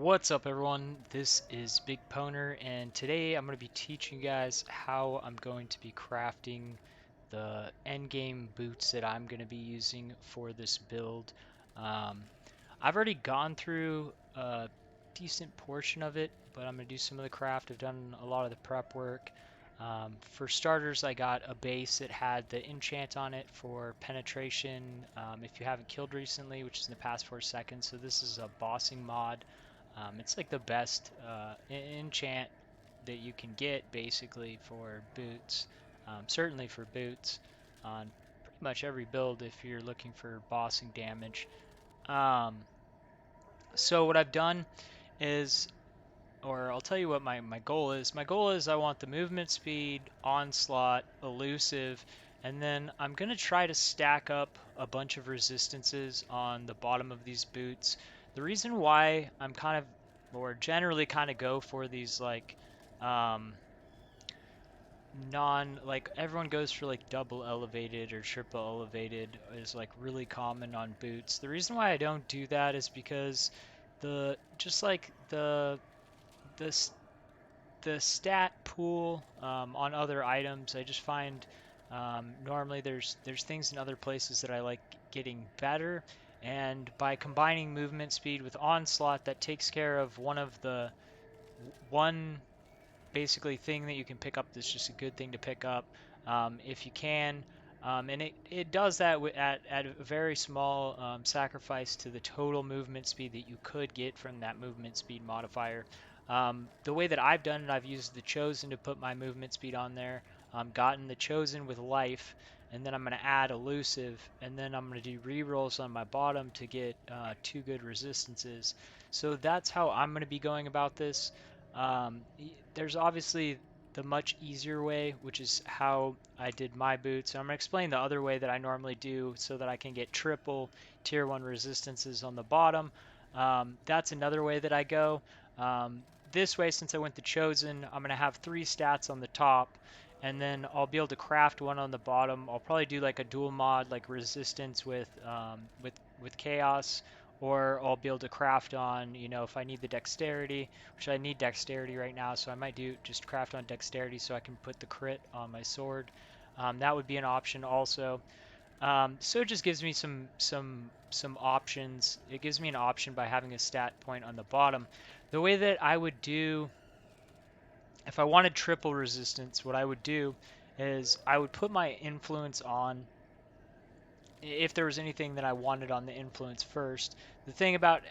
What's up everyone, this is BigPowner and today I'm going to be teaching you guys how I'm going to be crafting the endgame boots that I'm going to be using for this build. Um, I've already gone through a decent portion of it, but I'm going to do some of the craft. I've done a lot of the prep work. For starters, I got a base that had the enchant on it for penetration if you haven't killed recently, which is in the past 4 seconds. So this is a bossing mod. It's like the best enchant that you can get basically for boots. Certainly for boots on pretty much every build if you're looking for bossing damage. Um, so what I've done is, or I'll tell you what my goal is. My goal is I want the movement speed, onslaught, elusive, and then I'm going to try to stack up a bunch of resistances on the bottom of these boots. The reason why I'm kind of, or generally kind of go for these like um, like everyone goes for like double elevated or triple elevated is like really common on boots. The reason why I don't do that is because the just like the the stat pool on other items, I just find normally there's things in other places that I like getting better, and by combining movement speed with onslaught, that takes care of one basically thing that you can pick up that's just a good thing to pick up if you can. And it does that at a very small sacrifice to the total movement speed that you could get from that movement speed modifier. The way that I've done it, I've used the Chosen to put my movement speed on there, gotten the Chosen with life, and then I'm going to add elusive, and then I'm going to do rerolls on my bottom to get 2 good resistances. So that's how I'm going to be going about this. There's obviously the much easier way, which is how I did my boots. And I'm going to explain the other way that I normally do so that I can get triple tier 1 resistances on the bottom. That's another way that I go. This way, since I went the Chosen, I'm going to have 3 stats on the top, and then I'll be able to craft one on the bottom. I'll probably do like a dual mod, like resistance with chaos, or I'll be able to craft on, if I need the dexterity, which I need dexterity right now, so I might do just craft on dexterity so I can put the crit on my sword. That would be an option also. So it just gives me some options. It gives me an option by having a stat point on the bottom. The way that I would do, if I wanted triple resistance, what I would do is I would put my influence on if there was anything that I wanted on the influence first. The thing about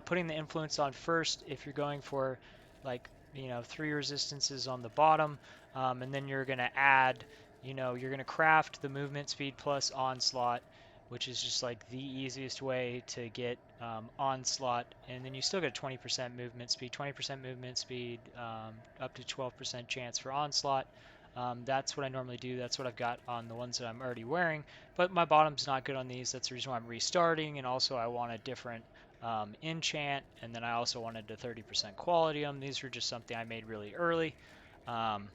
putting the influence on first, if you're going for like 3 resistances on the bottom, and then you're gonna add, you're gonna craft the movement speed plus onslaught, which is just like the easiest way to get onslaught, and then you still get 20% movement speed, 20% movement speed, up to 12% chance for onslaught. That's what I normally do. That's what I've got on the ones that I'm already wearing. But my bottom's not good on these. That's the reason why I'm restarting. And also I want a different enchant. And then I also wanted a 30% quality on them. These were just something I made really early. Um,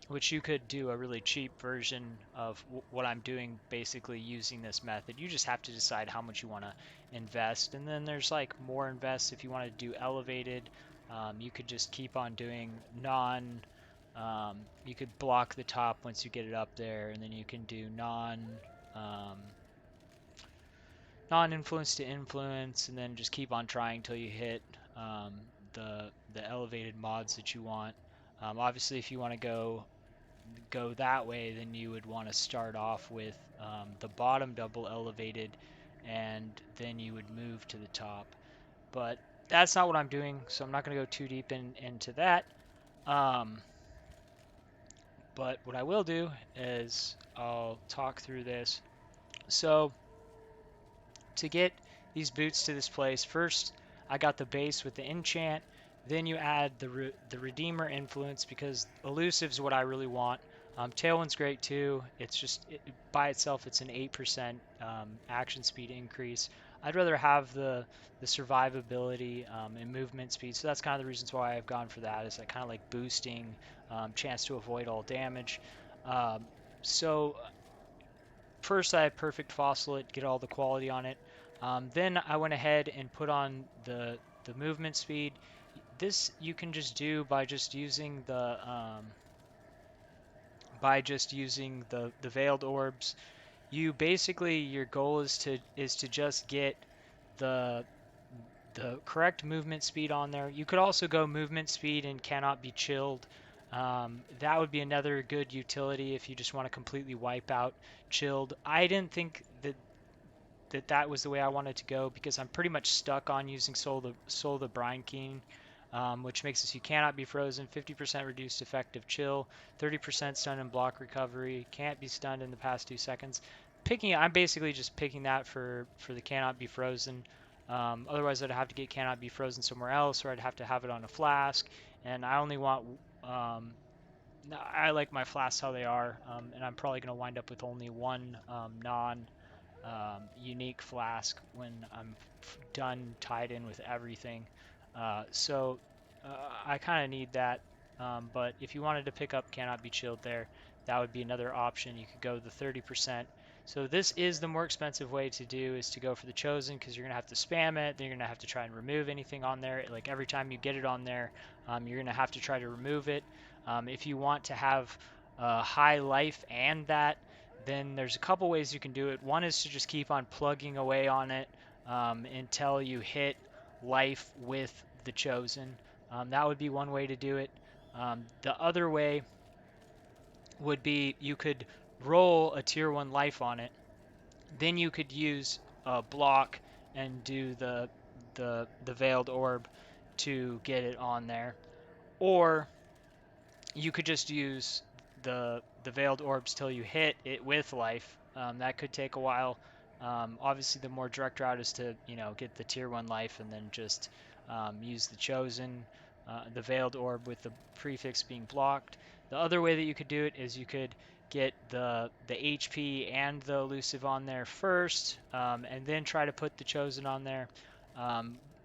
which you could do a really cheap version of what I'm doing, basically using this method. You just have to decide how much you want to invest. And then there's like more invest if you want to do elevated. You could just keep on doing you could block the top once you get it up there, and then you can do um, non-influence to influence, and then just keep on trying until you hit um, the elevated mods that you want. Obviously, if you want to go that way, then you would want to start off with the bottom double elevated, and then you would move to the top. But that's not what I'm doing, so I'm not going to go too deep into that. Um, but what I will do is I'll talk through this. So to get these boots to this place, first I got the base with the enchant, then you add the Redeemer influence because elusive is what I really want. Tailwind's great too. It's just by itself it's an 8% action speed increase. I'd rather have the survivability and movement speed, so that's kind of the reasons why I've gone for that. Is that kind of like boosting chance to avoid all damage. So first I have perfect fossil it, get all the quality on it. Then I went ahead and put on the movement speed. This you can just do by just using the veiled orbs. You basically, your goal is to just get the the correct movement speed on there. You could also go movement speed and cannot be chilled. That would be another good utility if you just want to completely wipe out chilled. I didn't think that was the way I wanted to go because I'm pretty much stuck on using Soul the Brine King, which makes it so you cannot be frozen, 50% reduced effective chill, 30% stun and block recovery, can't be stunned in the past 2 seconds. I'm basically just picking that for the cannot be frozen. Otherwise, I'd have to get cannot be frozen somewhere else, or I'd have to have it on a flask. And I only want I like my flasks how they are, and I'm probably going to wind up with only one non unique flask when I'm done tied in with everything. So I kind of need that. But if you wanted to pick up cannot be chilled there, that would be another option. You could go the 30%. So this is the more expensive way to do is to go for the chosen because you're going to have to spam it. Then you're going to have to try and remove anything on there. Like every time you get it on there, you're going to have to try to remove it. If you want to have high life and that, then there's a couple ways you can do it. One is to just keep on plugging away on it until you hit life with the chosen. That would be one way to do it. The other way would be you could roll a tier 1 life on it. Then you could use a block and do the veiled orb to get it on there. Or you could just use the veiled orbs till you hit it with life. That could take a while. Obviously, the more direct route is to get the tier 1 life and then just use the chosen, the veiled orb with the prefix being blocked. The other way that you could do it is you could get the HP and the elusive on there first, and then try to put the chosen on there.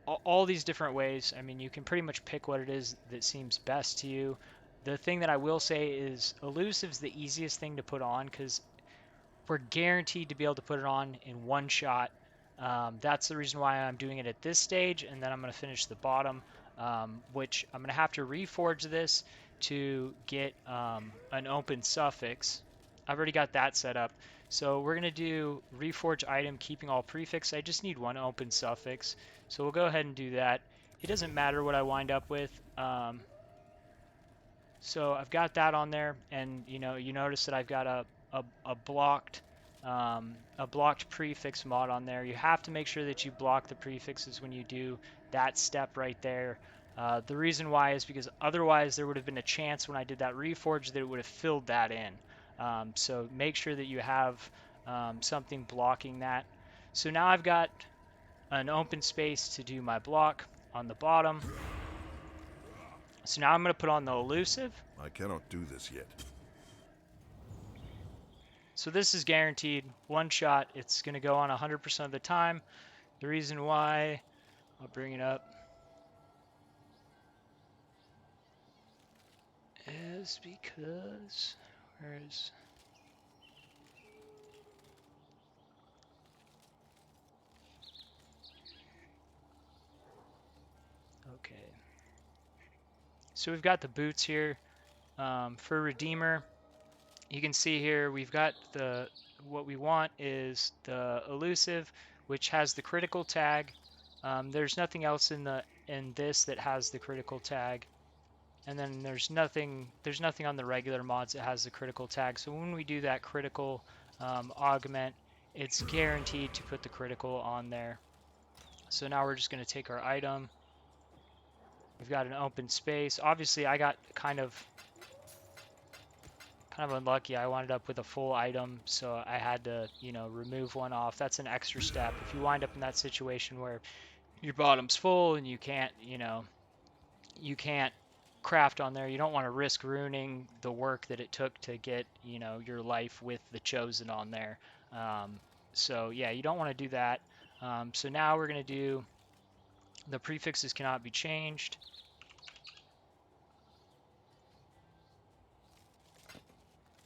All these different ways. I mean, you can pretty much pick what it is that seems best to you. The thing that I will say is elusive is the easiest thing to put on because we're guaranteed to be able to put it on in one shot. That's the reason why I'm doing it at this stage, and then I'm going to finish the bottom, which I'm going to have to reforge this to get an open suffix. I've already got that set up. So we're going to do reforge item, keeping all prefix. I just need one open suffix. So we'll go ahead and do that. It doesn't matter what I wind up with. So I've got that on there, and you notice that I've got a blocked prefix mod on there. You have to make sure that you block the prefixes when you do that step right there. The reason why is because otherwise there would have been a chance when I did that reforge that it would have filled that in. So make sure that you have something blocking that. So now I've got an open space to do my block on the bottom. So now I'm going to put on the elusive. I cannot do this yet. So this is guaranteed one shot. It's going to go on 100% of the time. The reason why, I'll bring it up, is because, where is, okay. So we've got the boots here. For Redeemer, you can see here we've got what we want is the elusive, which has the critical tag. There's nothing else in this that has the critical tag, and then there's nothing on the regular mods that has the critical tag. So when we do that critical augment, it's guaranteed to put the critical on there. So now we're just going to take our item. We've got an open space. Obviously, I got kind of unlucky. I wound up with a full item, so I had to, remove one off. That's an extra step. If you wind up in that situation where your bottom's full and you can't, you can't craft on there, you don't want to risk ruining the work that it took to get, your life with the chosen on there. So yeah, you don't want to do that. So now we're going to do the prefixes cannot be changed.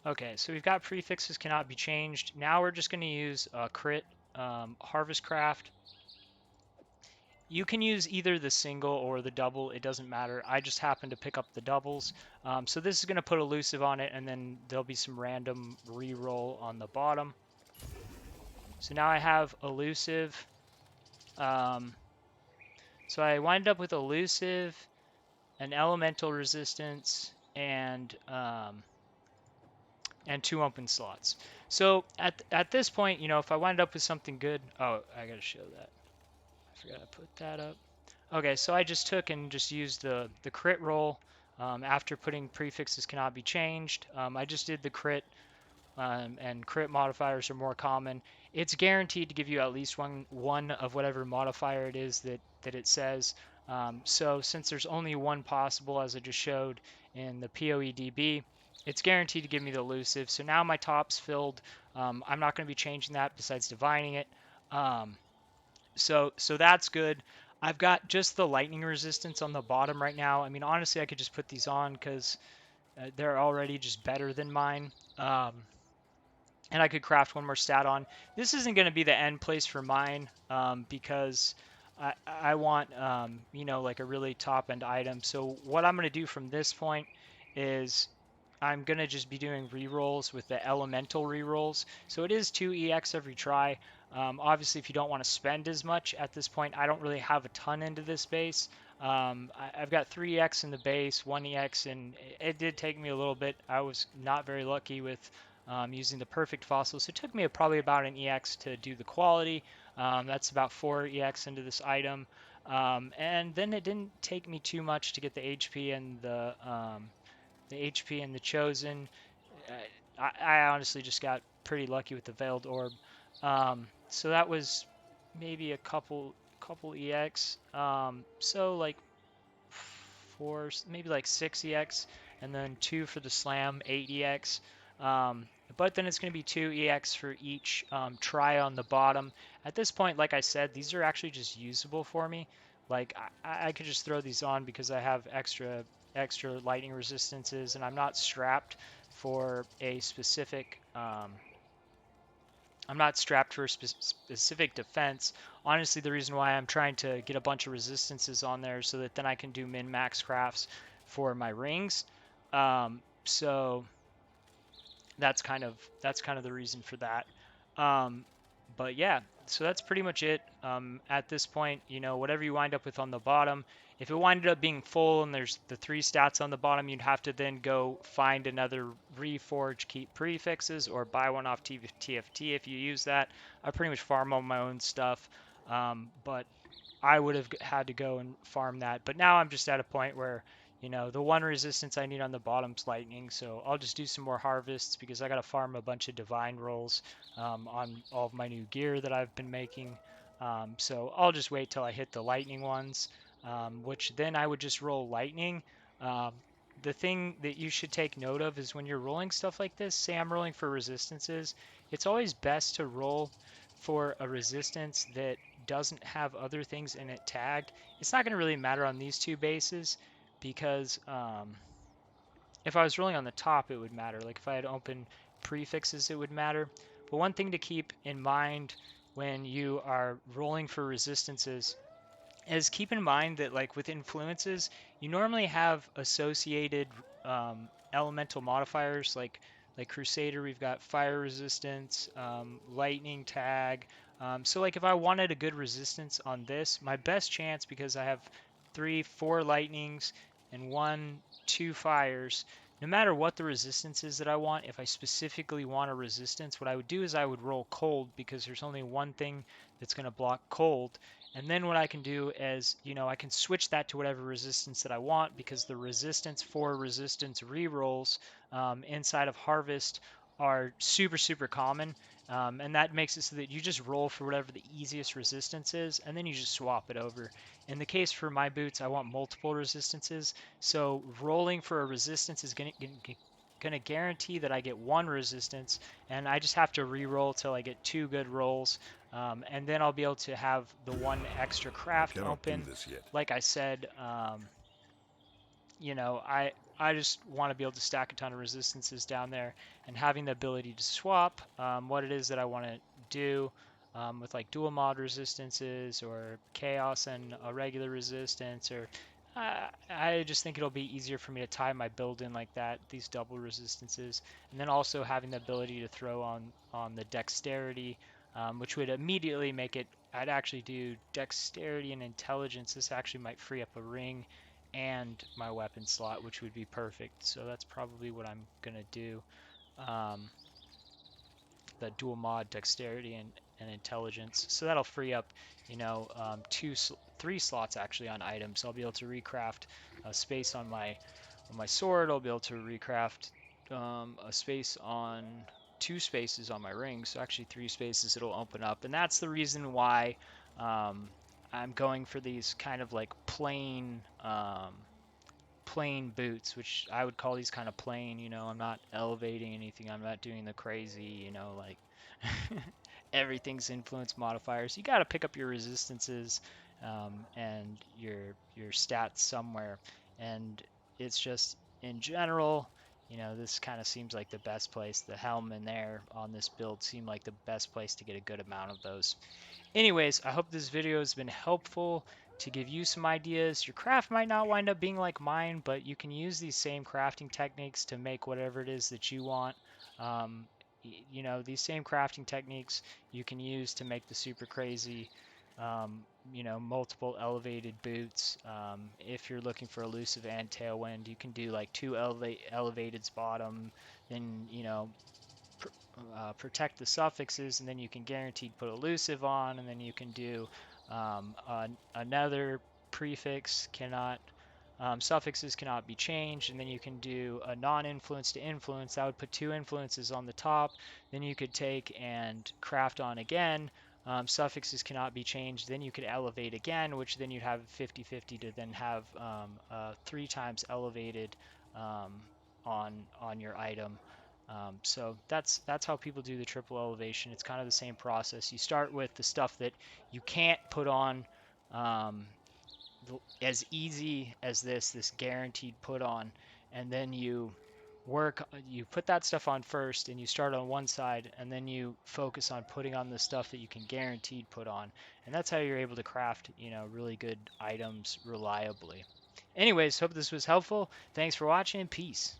Okay, so we've got prefixes cannot be changed. Now we're just going to use crit harvest craft. You can use either the single or the double. It doesn't matter. I just happen to pick up the doubles. So this is going to put elusive on it, and then there'll be some random re-roll on the bottom. So now I have elusive. So I wind up with elusive, an elemental resistance, and 2 open slots. So at this point, if I wind up with something good, oh, I gotta show that. I forgot to put that up. Okay, so I just took and just used the crit roll after putting prefixes cannot be changed. I just did the crit, and crit modifiers are more common. It's guaranteed to give you at least one of whatever modifier it is that it says. So since there's only one possible, as I just showed in the POEDB, it's guaranteed to give me the elusive. So now my top's filled. I'm not going to be changing that besides divining it. So that's good. I've got just the lightning resistance on the bottom right now. I mean, honestly, I could just put these on because they're already just better than mine. And I could craft one more stat on. This isn't going to be the end place for mine because I want, like a really top end item. So what I'm going to do from this point is I'm going to just be doing rerolls with the elemental rerolls. So it is 2 EX every try. Obviously, if you don't want to spend as much at this point, I don't really have a ton into this base. I've got 3 EX in the base, 1 EX, and it did take me a little bit. I was not very lucky with using the perfect fossil. So it took me probably about an EX to do the quality. That's about 4 EX into this item. And then it didn't take me too much to get the HP and the chosen. I honestly just got pretty lucky with the veiled orb. So that was maybe a couple EX. So like 4, maybe like 6 EX, and then 2 for the slam, 8 EX. But then it's going to be 2 EX for each try on the bottom. At this point, like I said, these are actually just usable for me. Like I could just throw these on because I have extra lightning resistances, and I'm not strapped for a specific specific defense. Honestly, the reason why I'm trying to get a bunch of resistances on there so that then I can do min-max crafts for my rings. So that's kind of the reason for that. But yeah, so that's pretty much it. At this point, whatever you wind up with on the bottom, if it winded up being full and there's the 3 stats on the bottom, you'd have to then go find another reforge keep prefixes or buy one off TFT if you use that. I pretty much farm all my own stuff, but I would have had to go and farm that. But now I'm just at a point where the one resistance I need on the bottom's lightning, so I'll just do some more harvests because I got to farm a bunch of divine rolls on all of my new gear that I've been making. So I'll just wait till I hit the lightning ones, which then I would just roll lightning. Um, the thing that you should take note of is when you're rolling stuff like this, say I'm rolling for resistances, it's always best to roll for a resistance that doesn't have other things in it tagged. It's not going to really matter on these 2 bases because if I was rolling on the top, it would matter. Like if I had open prefixes, it would matter. But one thing to keep in mind when you are rolling for resistances is keep in mind that like with influences, you normally have associated elemental modifiers like Crusader, we've got fire resistance, lightning tag. So like if I wanted a good resistance on this, my best chance, because I have 3, 4 lightnings and 1, 2 fires, no matter what the resistance is that I want, if I specifically want a resistance, what I would do is I would roll cold because there's only one thing that's going to block cold. And then what I can do is, I can switch that to whatever resistance that I want because the resistance for resistance rerolls inside of Harvest are super, super common. And that makes it so that you just roll for whatever the easiest resistance is, and then you just swap it over. In the case for my boots, I want multiple resistances. So rolling for a resistance is going to guarantee that I get 1 resistance, and I just have to re-roll till I get 2 good rolls. And then I'll be able to have the 1 extra craft open. Like I said, I just want to be able to stack a ton of resistances down there, and having the ability to swap what it is that I want to do with like dual mod resistances or chaos and a regular resistance, or I just think it'll be easier for me to tie my build in like that, these double resistances, and then also having the ability to throw on the dexterity, which would immediately make it. I'd actually do dexterity and intelligence. This actually might free up a ring and my weapon slot, which would be perfect. So that's probably what I'm gonna do. Um, the dual mod dexterity and intelligence. So that'll free up, three slots actually on items. So I'll be able to recraft a space on my sword. I'll be able to recraft a space on two spaces on my ring. So actually three spaces it'll open up, and that's the reason why um, I'm going for these kind of like plain boots, which I would call these kind of plain. I'm not elevating anything. I'm not doing the crazy, like everything's influence modifiers. You got to pick up your resistances and your stats somewhere. And it's just in general, this kind of seems like the best place. The helm in there on this build seemed like the best place to get a good amount of those. Anyways, I hope this video has been helpful to give you some ideas. Your craft might not wind up being like mine, but you can use these same crafting techniques to make whatever it is that you want. Um, these same crafting techniques you can use to make the super crazy, multiple elevated boots. If you're looking for elusive and tailwind, you can do like two elevateds bottom, then, protect the suffixes, and then you can guaranteed put elusive on, and then you can do another prefix cannot suffixes cannot be changed, and then you can do a non-influence to influence. That would put two influences on the top. Then you could take and craft on again. Suffixes cannot be changed. Then you could elevate again, which then you'd have 50-50 to then have three times elevated um, on your item. So that's how people do the triple elevation. It's kind of the same process. You start with the stuff that you can't put on um, as easy as this guaranteed put on, and then you put that stuff on first, and you start on one side, and then you focus on putting on the stuff that you can guaranteed put on, and that's how you're able to craft really good items reliably. Anyways, hope this was helpful. Thanks for watching. Peace.